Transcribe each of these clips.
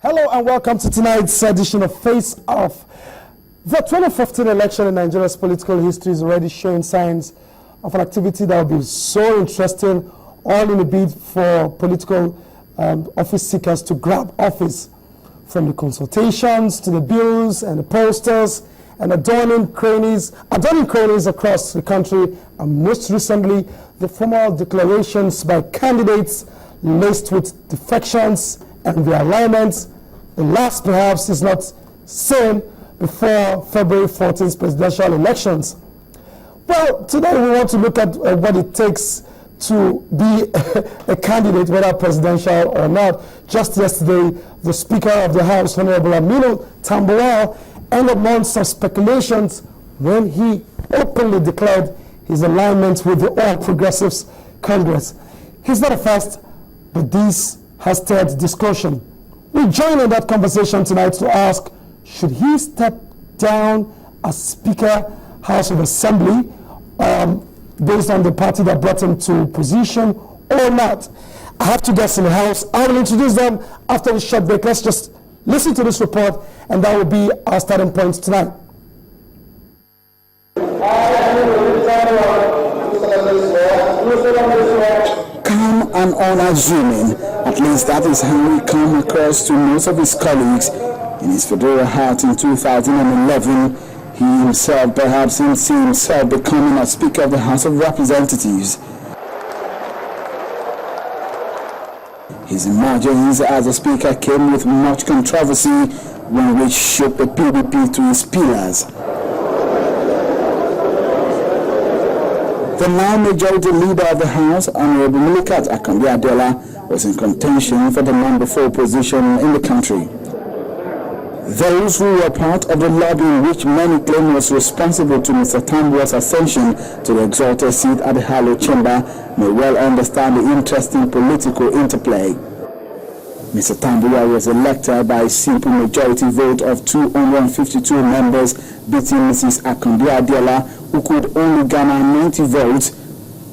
Hello and welcome to tonight's edition of Face Off. The 2015 election in Nigeria's political history is already showing signs of an activity that will be so interesting, all in a bid for political office seekers to grab office. From the consultations to the bills and the posters and adorning crannies across the country, and most recently, the formal declarations by candidates laced with defections and realignments. The last, perhaps, is not seen before February 14th presidential elections. Well, today we want to look at what it takes to be a candidate, whether presidential or not. Just yesterday, the Speaker of the House, Honorable Aminu Tambuwal, ended months of speculations when he openly declared his alignment with the All Progressives Congress. He's not a first, but this has stirred discussion. We join in that conversation tonight to ask, should he step down as Speaker, House of Assembly, based on the party that brought him to position or not? I have two guests in the house. I will introduce them after the short break. Let's just listen to this report, and that will be our starting point tonight. Calm and unassuming, at least that is how he came across to most of his colleagues. In his fedora hat in 2011, he himself perhaps didn't see himself becoming a Speaker of the House of Representatives. His emergence as a Speaker came with much controversy, one which shook the PDP to its pillars. The now majority leader of the House, Honorable Vacate was in contention for the number 4 position in the country. Those who were part of the lobby which many claim was responsible to Mr. Tambuwal's ascension to the exalted seat at the Hallowed Chamber may well understand the interesting political interplay. Mr. Tambuwal was elected by a simple majority vote of 252 members, beating Mrs. Adeola, who could only garner 90 votes.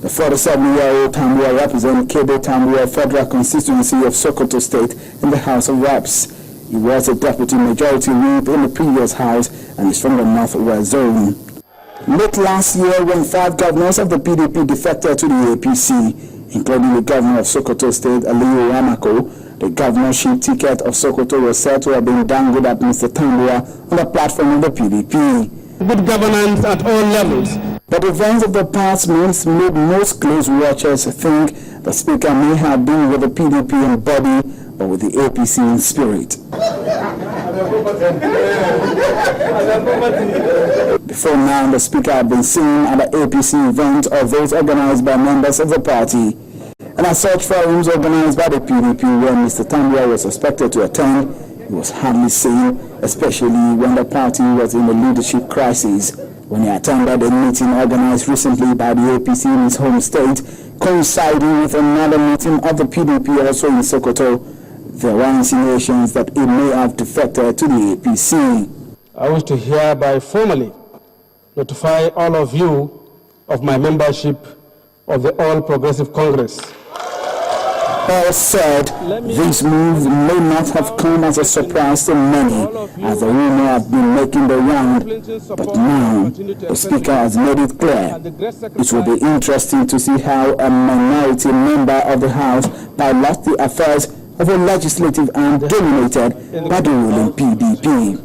The 47-year-old Tambuwal represents Kebe Tambuwal Federal Constituency of Sokoto State in the House of Reps. He was a deputy majority whip in the previous House and is from the Northwest Zone. Late last year, when 5 governors of the PDP defected to the APC, including the governor of Sokoto State, Aliyu Ramako, the governorship ticket of Sokoto was said to have been dangled at Mr. Tambuwal on the platform of the PDP. Good governance at all levels. But events of the past months made most close watchers think the Speaker may have been with the PDP in body, but with the APC in spirit. Before now, the Speaker had been seen at the APC event or those organized by members of the party. And as such forums organized by the PDP where Mr. Tambuwal was expected to attend, he was hardly seen, especially when the party was in a leadership crisis. When he attended a meeting organized recently by the APC in his home state, coinciding with another meeting of the PDP also in Sokoto, there were insinuations that he may have defected to the APC. I wish to hereby formally notify all of you of my membership of the All Progressive Congress. Paul said this move may not have come as a surprise to many, as the rumor has been making the round, but now the Speaker has made it clear. It will be interesting to see how a minority member of the House pilots the affairs of a legislative arm dominated by the ruling PDP.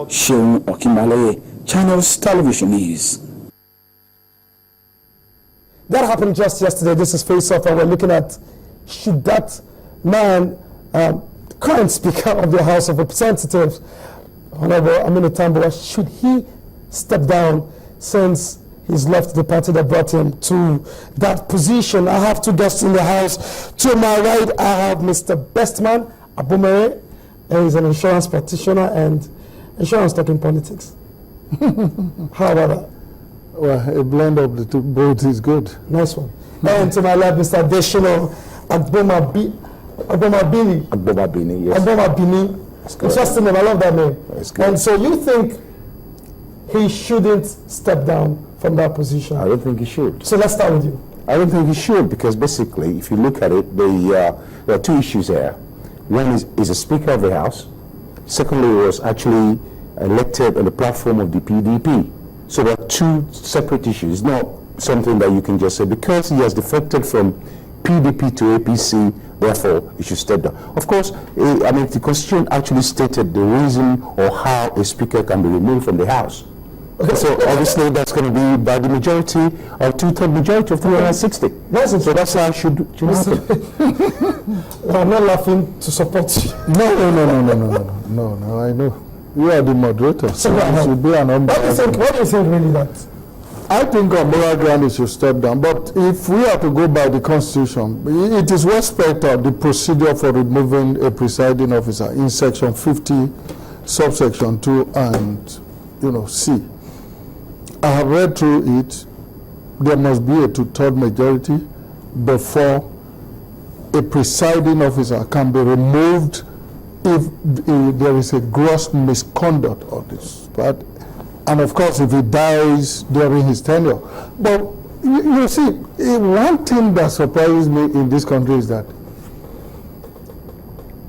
Seun Okimbale, Channels Television News. That happened just yesterday. This is Face Off, and we're looking at, should that man, current Speaker of the House of Representatives, Honorable Aminu Tambuwal, should he step down since he's left the party that brought him to that position? I have two guests in the house. To my right, I have Mr. Bestman Abumere. He's an insurance practitioner and insurance talking politics. How about that? Well, a blend of the two both is good. Nice one. And to my left, Mr. Adeshino Agbomabini. Yes. Agbomabini. Interesting name. I love that name. And so you think he shouldn't step down from that position? I don't think he should. So let's start with you. I don't think he should, because basically, if you look at it, there are two issues here. One is a Speaker of the House. Secondly, he was actually elected on the platform of the PDP. So there are two separate issues, not something that you can just say, because he has defected from PDP to APC, therefore he should step down. Of course, I mean, the Constitution actually stated the reason or how a Speaker can be removed from the House. Okay. So obviously that's going to be by the majority, or two-third majority of 360. So that's how it should happen. I'm not laughing to support you. No, I know. You are the moderator, so it should be an What do you think really that? I think on moral ground it should step down, but if we are to go by the Constitution, it is well spelled out, the procedure for removing a presiding officer in section 50, subsection 2 and C. I have read through it. There must be a two-third majority before a presiding officer can be removed if there is a gross misconduct on this part, and of course if he dies during his tenure. But you see, one thing that surprises me in this country is that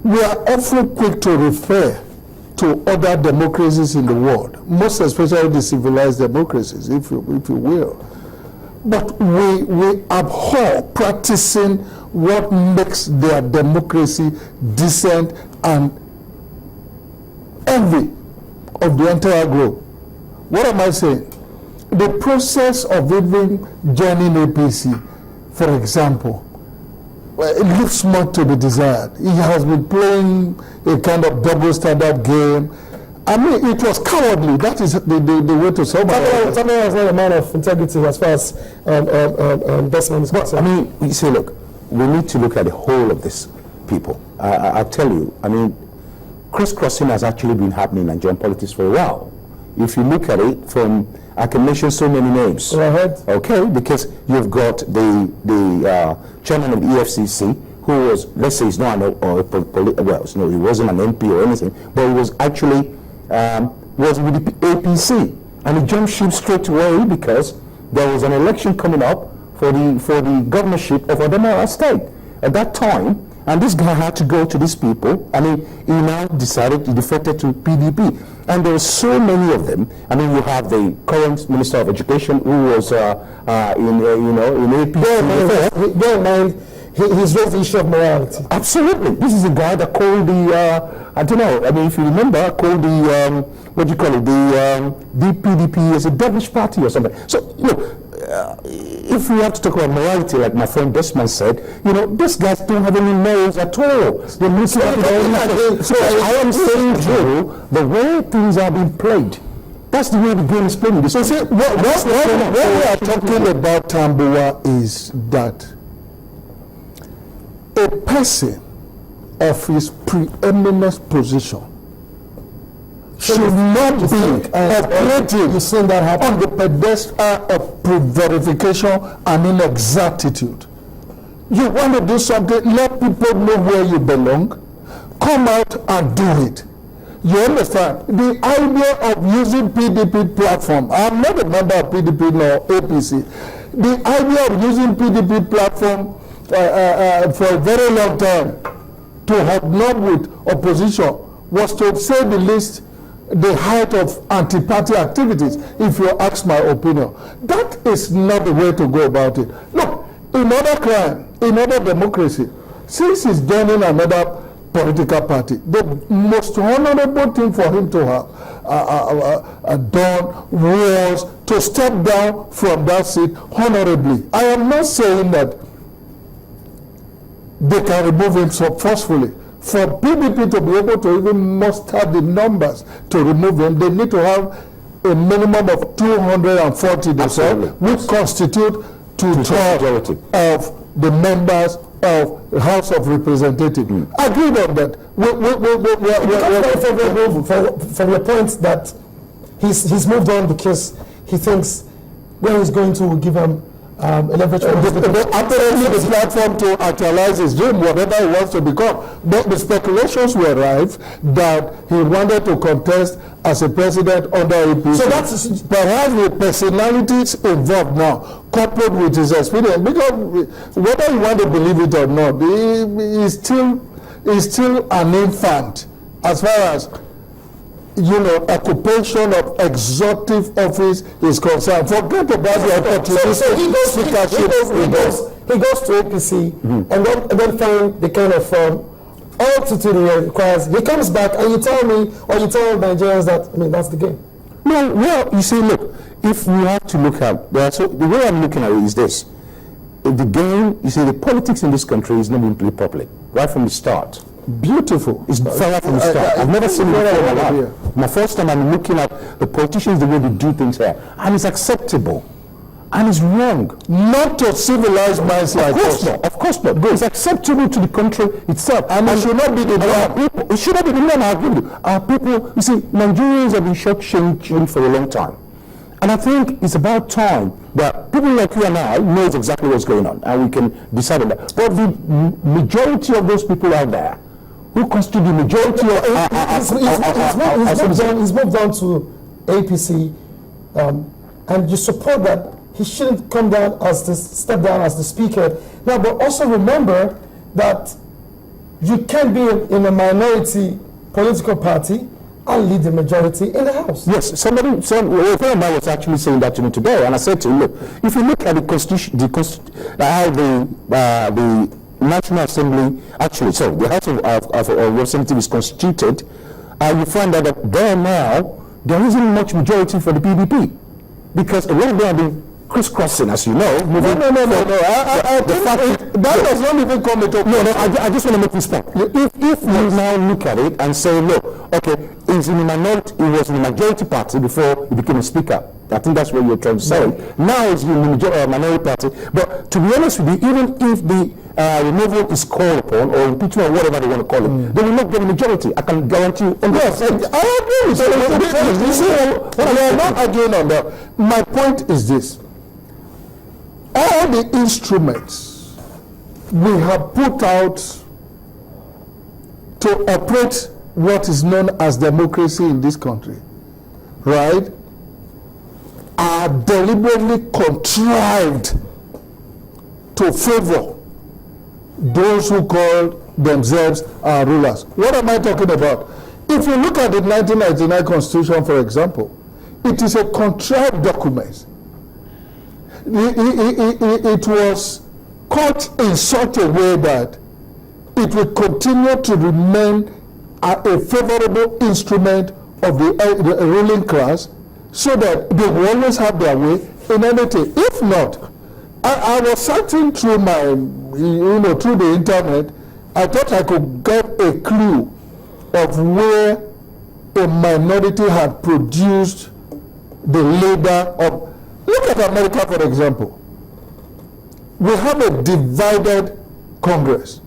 we are often quick to refer to other democracies in the world, most especially the civilized democracies, if you will. But we abhor practicing what makes their democracy decent and envy of the entire globe. What am I saying? The process of even joining APC, for example, it leaves much to be desired. He has been playing a kind of double standard game. I mean, it was cowardly. That is the way to solve it. Somebody was not a man of integrity as far as investment is concerned. I mean, you see, look, we need to look at the whole of this people. I'll tell you, I mean, crisscrossing has actually been happening in Nigerian politics for a while. If you look at it from, I can mention so many names. Go ahead. Okay, because you've got the chairman of the EFCC, who was, let's say he's not he wasn't an MP or anything, but he was actually, was with the APC. And he jumped ship straight away because there was an election coming up for the governorship of Adamawa State at that time. And this guy had to go to these people. I mean, he now decided he defected to PDP. And there were so many of them. I mean, you have the current Minister of Education who was in APC. Bear in mind, he's raised the issue of morality. Absolutely. This is a guy that called the, I don't know, I mean, if you remember, called the, what do you call it, the PDP as a devilish party or something. So, look, if we have to talk about morality, like my friend Desmond said, these guys don't have any morals at all. So I am saying to you, the way things are being played, that's the way the game is played. So see, what we are talking about, Tambuwal, is that a person of his preeminent position should not be operating on the pedestal of pre-verification and inexactitude. You want to do something, let people know where you belong, come out and do it. You understand? The idea of using PDP platform, I'm not a member of PDP nor APC, the idea of using PDP platform for a very long time to hobnob with opposition was, to say the least, the height of anti-party activities, if you ask my opinion. That is not the way to go about it. Look, in other crime, in other democracy, since he's joining another political party, the most honorable thing for him to have done was to step down from that seat honorably. I am not saying that they can remove him so forcefully. For PDP to be able to even muster the numbers to remove him, they need to have a minimum of 240 themselves, which constitute two-thirds of the members of the House of Representatives. Agreed on that. From the point that he's moved on because he thinks where he's going to give him leverage. Apparently the platform to actualize his dream, whatever he wants to become. But the speculations were rife that he wanted to contest as a president under APC. So that's perhaps the personalities involved now, coupled with his experience, because whether you want to believe it or not, he still is still an infant as far as, you know, occupation of executive office is concerned. Forget about the opportunistic speakership. He goes to APC and then find the kind of altitude he requires. He comes back and you tell me, or you tell Nigerians that, I mean, that's the game. No, well, you see, look, if we have to look at, so the way I'm looking at it is this. The game, you see, the politics in this country is not being played properly, right from the start. Beautiful. It's right from the start. I've never seen it before in my life. My first time I'm looking at the politicians, the way they do things here, and it's acceptable. And it's wrong. Not to civilized minds like us. Of course not. It's acceptable to the country itself. And it should not be the norm. It should not be the norm. I agree with you. Our people, you see, Nigerians have been short-changed for a long time. And I think it's about time that people like you and I knows exactly what's going on, and we can decide on that. But the majority of those people out there, who constitute the majority of... He's moved on to APC, and you support that. He shouldn't come down step down as the speaker. Now, but also remember that you can be in a minority political party and lead the majority in the House. Yes, a friend of mine was actually saying that to me today, and I said to him, look, if you look at the Constitution, how the National Assembly, the House of Representatives is constituted, you find out that there isn't much majority for the PDP, because a lot of them have been crisscrossing, as you know. No. That does not even come into play. No, I just want to make this point. If you now look at it and say, look, okay, he was in the majority party before he became a speaker. I think that's what you're trying to say. Now he's in the minority party. But to be honest with you, even if the removal is called upon, or impeachment, or whatever they want to call it, they will not get a majority. I can guarantee you. Yes, I agree with you. We are not arguing on that. My point is this. All the instruments we have put out to operate what is known as democracy in this country, right, are deliberately contrived to favor those who call themselves our rulers. What am I talking about? If you look at the 1999 Constitution, for example, it is a contrived document. It was cut in such a way that it will continue to remain a favorable instrument of the ruling class, so that they will always have their way in anything. If not, I was searching through through the internet. I thought I could get a clue of where a minority had produced the leader of. Look at America, for example. We have a divided Congress.